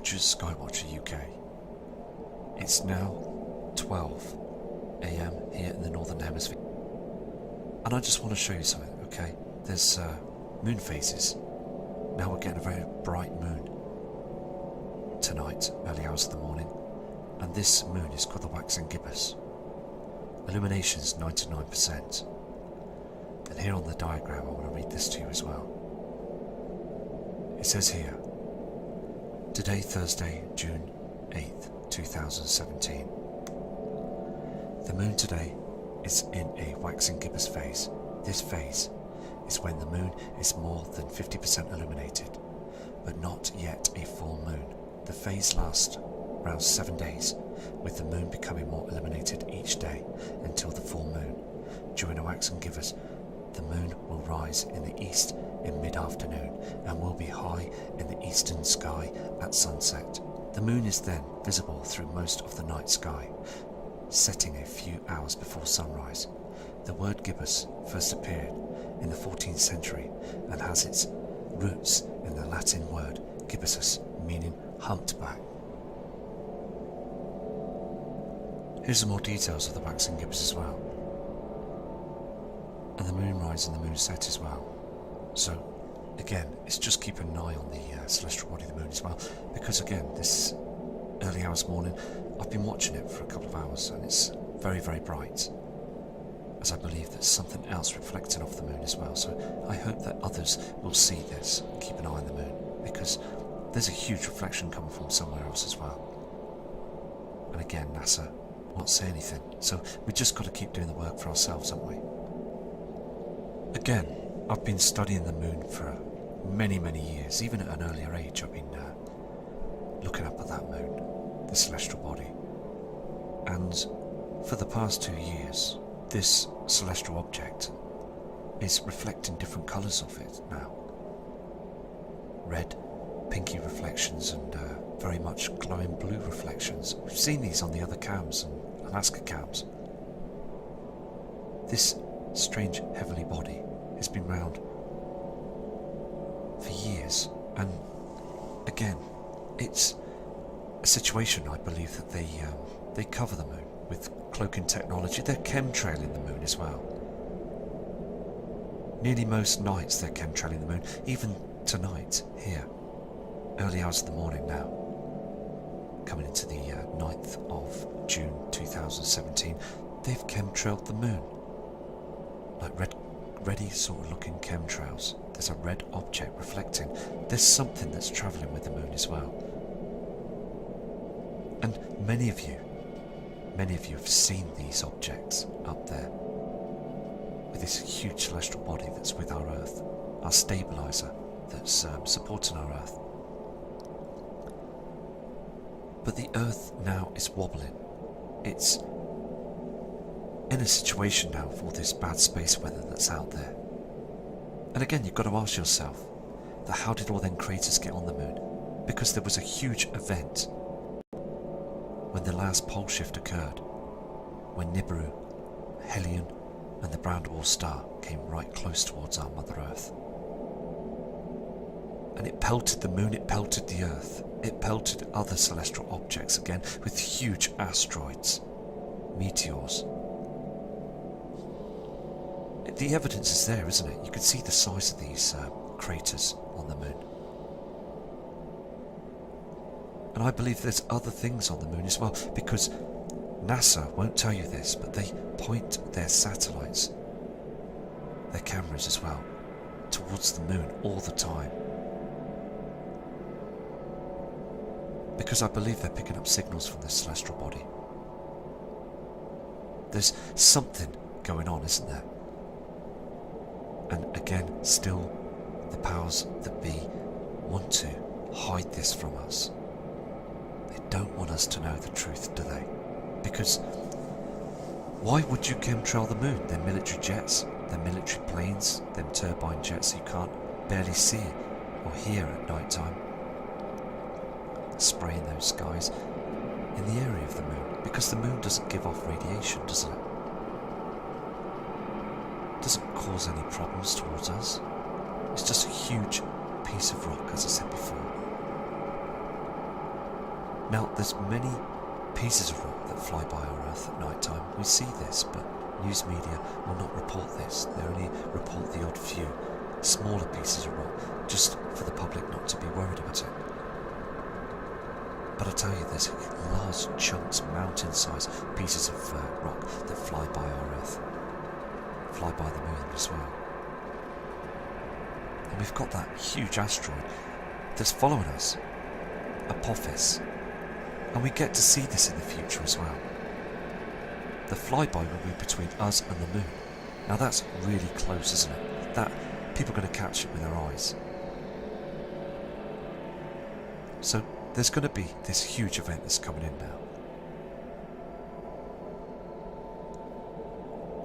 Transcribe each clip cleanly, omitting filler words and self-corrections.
Rogers Skywatcher UK. It's now 12 AM here in the Northern Hemisphere. And I just want to show you something, okay? There's moon phases. Now we're getting a very bright moon tonight, early hours of the morning. And this moon is called the waxing gibbous. Illumination is 99%. And here on the diagram, I want to read this to you as well. It says here, today, Thursday, June 8th, 2017. The moon today is in a waxing gibbous phase. This phase is when the moon is more than 50% illuminated, but not yet a full moon. The phase lasts around 7 days, with the moon becoming more illuminated each day until the full moon. During a waxing gibbous, the moon will rise in the east in mid-afternoon and will be high in the eastern sky at sunset. The moon is then visible through most of the night sky, setting a few hours before sunrise. The word gibbous first appeared in the 14th century and has its roots in the Latin word gibbusus, meaning humpback. Here's some more details of the waxing gibbous as well. And the moon rise and the moon set as well. So again, it's just keeping an eye on the celestial body of the moon as well, because again, this early hours morning, I've been watching it for a couple of hours and it's very, very bright, as I believe there's something else reflecting off the moon as well. So I hope that others will see this and keep an eye on the moon, because there's a huge reflection coming from somewhere else as well. And again, NASA won't say anything, so we just got to keep doing the work for ourselves, haven't we? Again, I've been studying the moon for many, many years. Even at an earlier age, I've been looking up at that moon, the celestial body. And for the past 2 years, this celestial object is reflecting different colours of it now. Red, pinky reflections and very much glowing blue reflections. We've seen these on the other cams and Alaska cams. This strange heavenly body has been round for years, and again, it's a situation, I believe, that they cover the moon with cloaking technology. They're chemtrailing the moon as well. Nearly most nights they're chemtrailing the moon, even tonight here, early hours of the morning now, coming into the 9th of June 2017, they've chemtrailed the moon. Like reddy sort of looking chemtrails. There's a red object reflecting. There's something that's travelling with the moon as well. And many of you have seen these objects up there, with this huge celestial body that's with our Earth, our stabiliser that's supporting our Earth. But the Earth now is wobbling. It's in a situation now for this bad space weather that's out there. And again, you've got to ask yourself, that how did all them craters get on the moon? Because there was a huge event when the last pole shift occurred, when Nibiru, Helion and the Brown Dwarf star came right close towards our Mother Earth. And it pelted the moon, it pelted the Earth, it pelted other celestial objects again with huge asteroids, meteors. The evidence is there, isn't it? You can see the size of these craters on the moon. And I believe there's other things on the moon as well, because NASA won't tell you this, but they point their satellites, their cameras as well, towards the moon all the time. Because I believe they're picking up signals from this celestial body. There's something going on, isn't there? And again, still, the powers that be want to hide this from us. They don't want us to know the truth, do they? Because why would you chemtrail the moon? They're military jets, they're military planes, them turbine jets you can't barely see or hear at night time, spraying those skies in the area of the moon, because the moon doesn't give off radiation, does it? Doesn't cause any problems towards us. It's just a huge piece of rock, as I said before. Now, there's many pieces of rock that fly by our Earth at night time. We see this, but news media will not report this. They only report the odd few smaller pieces of rock, just for the public not to be worried about it. But I tell you, there's large chunks, mountain-sized pieces of rock that fly by our Earth, fly by the moon as well. And we've got that huge asteroid that's following us, Apophis, and we get to see this in the future as well. The flyby will be between us and the moon. Now that's really close, isn't it? That people are going to catch it with their eyes. So there's going to be this huge event that's coming in now.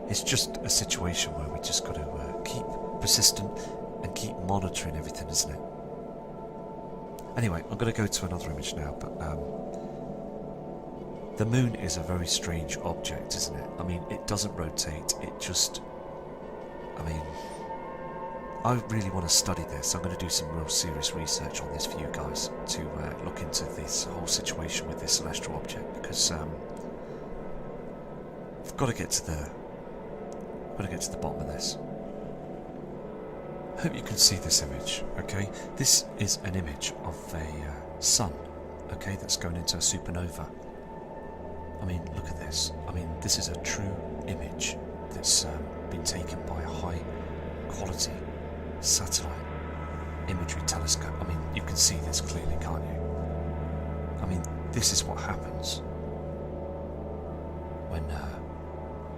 It's just a situation where we just got to keep persistent and keep monitoring everything, isn't it? Anyway, I'm going to go to another image now, but the moon is a very strange object, isn't it? I mean, it doesn't rotate, it just... I mean, I really want to study this. I'm going to do some real serious research on this for you guys to look into this whole situation with this celestial object, because I've got to get to the bottom of this. I hope you can see this image, okay? This is an image of a sun, okay, that's going into a supernova. I mean, look at this. I mean, this is a true image that's been taken by a high quality satellite imagery telescope. I mean, you can see this clearly, can't you? I mean, this is what happens when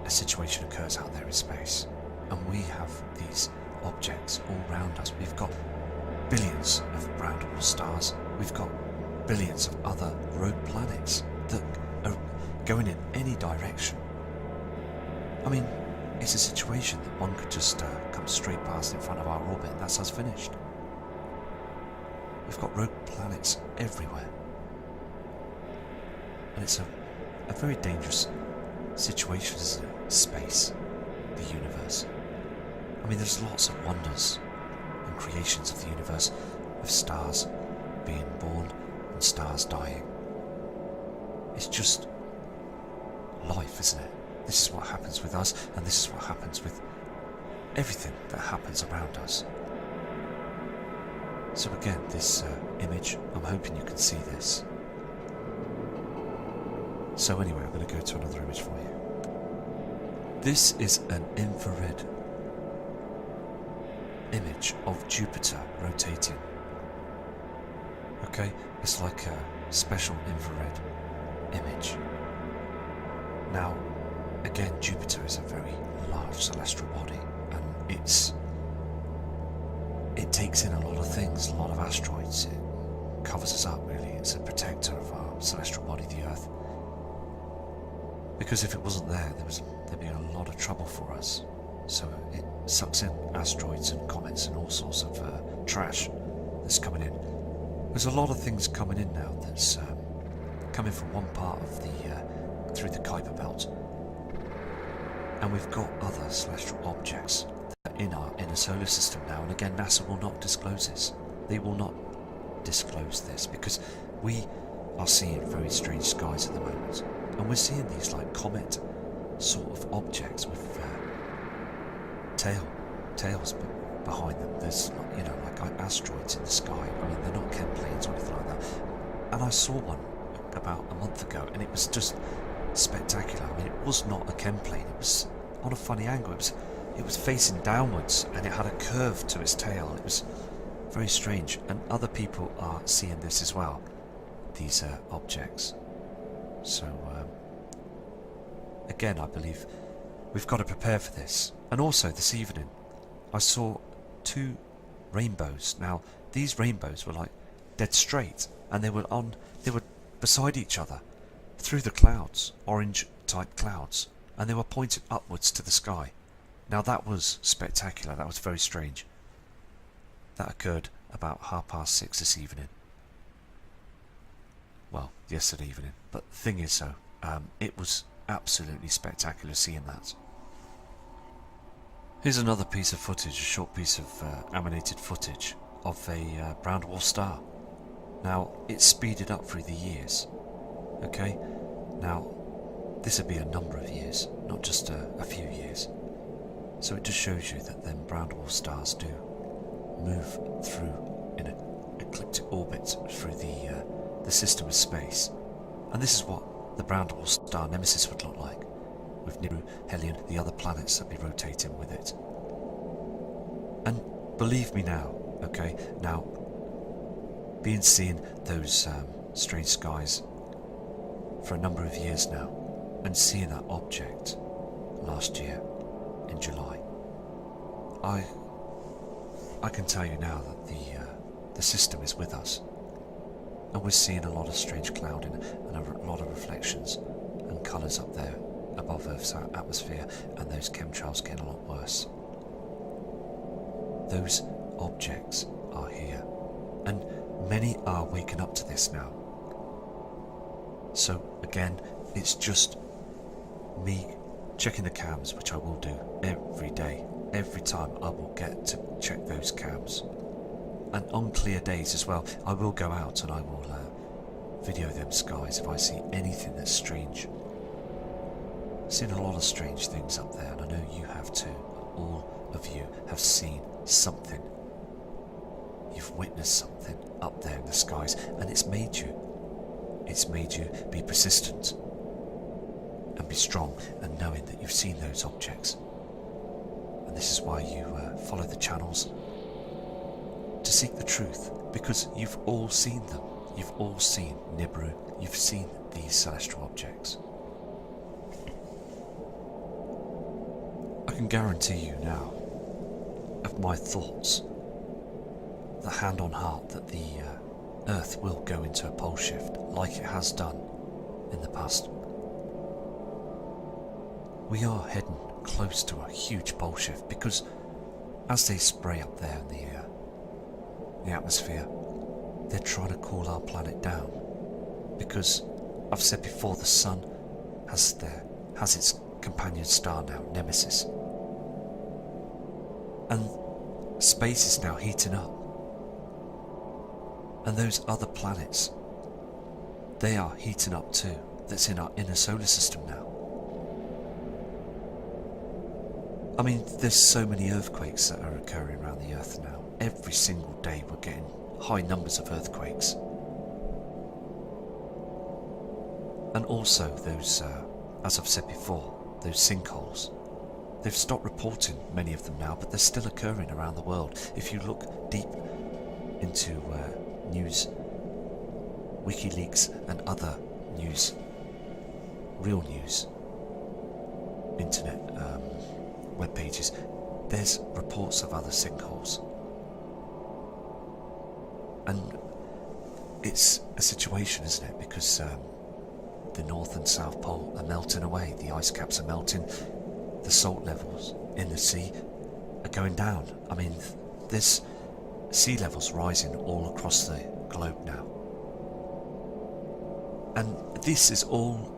a situation occurs out there in space, and we have these objects all around us. We've got billions of brown dwarf stars. We've got billions of other rogue planets that are going in any direction. I mean, it's a situation that one could just come straight past in front of our orbit and that's us finished. We've got rogue planets everywhere. And it's a very dangerous situation, isn't it? Space, the universe. I mean, there's lots of wonders and creations of the universe, of stars being born and stars dying. It's just life, isn't it? This is what happens with us, and this is what happens with everything that happens around us. So again, this image, I'm hoping you can see this. So anyway, I'm going to go to another image for you. This is an infrared image of Jupiter rotating. Okay, it's like a special infrared image. Now, again, Jupiter is a very large celestial body, and it takes in a lot of things, a lot of asteroids. It covers us up, really. It's a protector of our celestial body, the Earth. Because if it wasn't there, there'd be a lot of trouble for us. So it sucks in asteroids and comets and all sorts of trash that's coming in. There's a lot of things coming in now that's coming from one part of the through the Kuiper Belt, and we've got other celestial objects that are in our inner solar system now. And again, NASA will not disclose this. They will not disclose this because we are seeing very strange skies at the moment, and we're seeing these like comet sort of objects with tails behind them. There's, you know, like asteroids in the sky. I mean, they're not chem planes or anything like that. And I saw one about a month ago, and it was just spectacular. I mean, it was not a chem plane. It was on a funny angle. It was facing downwards, and it had a curve to its tail. It was very strange, and other people are seeing this as well, these objects. So again, I believe we've got to prepare for this. And also this evening I saw 2 rainbows. Now these rainbows were like dead straight, and they were beside each other through the clouds, orange type clouds, and they were pointed upwards to the sky. Now that was spectacular. That was very strange. That occurred about 6:30 this evening. Well, yesterday evening. But the thing is though, it was absolutely spectacular seeing that. Here's another piece of footage, a short piece of animated footage of a brown dwarf star. Now, it's speeded up through the years, okay? Now, this would be a number of years, not just a few years. So it just shows you that them brown dwarf stars do move through in an ecliptic orbit through the system of space. And this is what the brown dwarf star Nemesis would look like, with Nibiru, Hellion, the other planets that be rotating with it. And believe me now, okay, now, being seeing those strange skies for a number of years now, and seeing that object last year in July, I can tell you now that the system is with us, and we're seeing a lot of strange clouding and a lot of reflections and colours up there above Earth's atmosphere, and those chemtrails getting a lot worse. Those objects are here, and many are waking up to this now. So again, it's just me checking the cams, which I will do every day. Every time I will get to check those cams. And on clear days as well, I will go out and I will video them skies if I see anything that's strange. I've seen a lot of strange things up there, and I know you have too. All of you have seen something. You've witnessed something up there in the skies, and it's made you be persistent and be strong, and knowing that you've seen those objects. And this is why you follow the channels, to seek the truth, because you've all seen them. You've all seen Nibiru, you've seen these celestial objects. I can guarantee you now, of my thoughts, the hand on heart, that the Earth will go into a pole shift like it has done in the past. We are heading close to a huge pole shift, because as they spray up there in the atmosphere, they're trying to cool our planet down, because I've said before, the sun has its companion star now, Nemesis, and space is now heating up, and those other planets, they are heating up too, that's in our inner solar system now. I mean, there's so many earthquakes that are occurring around the Earth now. Every single day we're getting high numbers of earthquakes. And also those, as I've said before, those sinkholes. They've stopped reporting many of them now, but they're still occurring around the world. If you look deep into news, WikiLeaks and other news, real news, internet web pages, there's reports of other sinkholes. And it's a situation, isn't it? Because the North and South Pole are melting away, the ice caps are melting, the salt levels in the sea are going down. I mean, there's sea levels rising all across the globe now. And this is all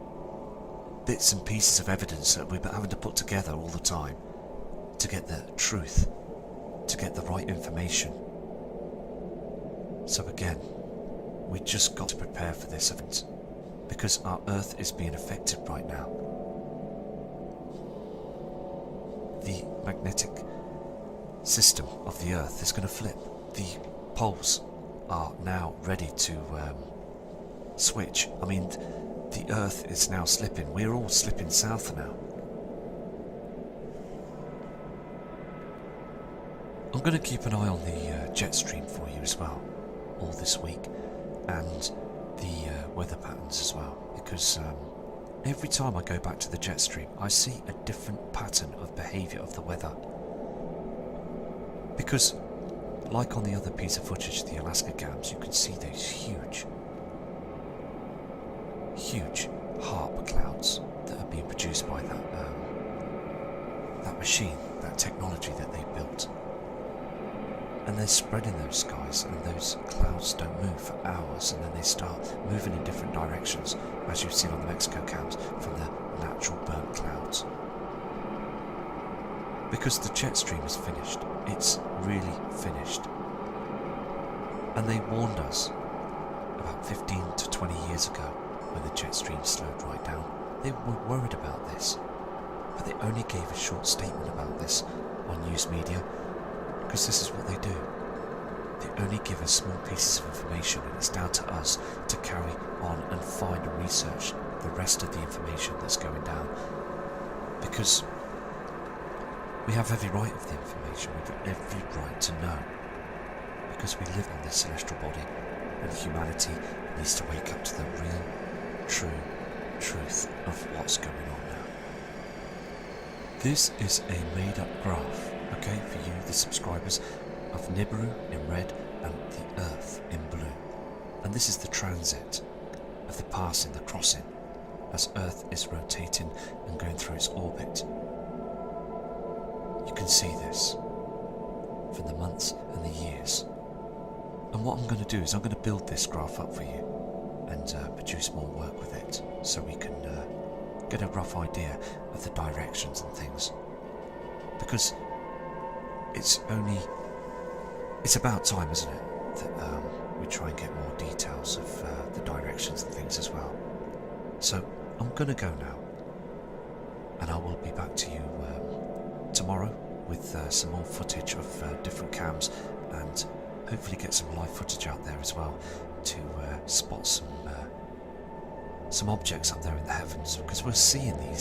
bits and pieces of evidence that we're having to put together all the time to get the truth, to get the right information. So again, we just got to prepare for this event, because our Earth is being affected right now. The magnetic system of the Earth is going to flip. The poles are now ready to switch. I mean, the Earth is now slipping. We're all slipping south now. I'm going to keep an eye on the jet stream for you as well, all this week, and the weather patterns as well, because every time I go back to the jet stream, I see a different pattern of behaviour of the weather. Because, like on the other piece of footage, the Alaska gams, you can see those huge HAARP clouds that are being produced by that machine, that technology that they built. And they're spreading those skies, and those clouds don't move for hours, and then they start moving in different directions, as you've seen on the Mexico cams, from the natural burnt clouds. Because the jet stream is finished. It's really finished. And they warned us about 15 to 20 years ago, when the jet stream slowed right down, they were worried about this. But they only gave a short statement about this on news media, because this is what they do. They only give us small pieces of information, and it's down to us to carry on and find and research the rest of the information that's going down. Because we have every right of the information, we have every right to know. Because we live on this celestial body, and humanity needs to wake up to the real, true truth of what's going on now. This is a made-up graph, okay, for you, the subscribers, of Nibiru in red and the Earth in blue. And this is the transit of the passing, the crossing, as Earth is rotating and going through its orbit. You can see this for the months and the years. And what I'm going to do is I'm going to build this graph up for you and produce more work with it, so we can get a rough idea of the directions and things. Because it's about time, isn't it, that we try and get more details of the directions and things as well. So I'm going to go now, and I will be back to you tomorrow with some more footage of different cams, and hopefully get some live footage out there as well to spot some objects up there in the heavens, because we're seeing these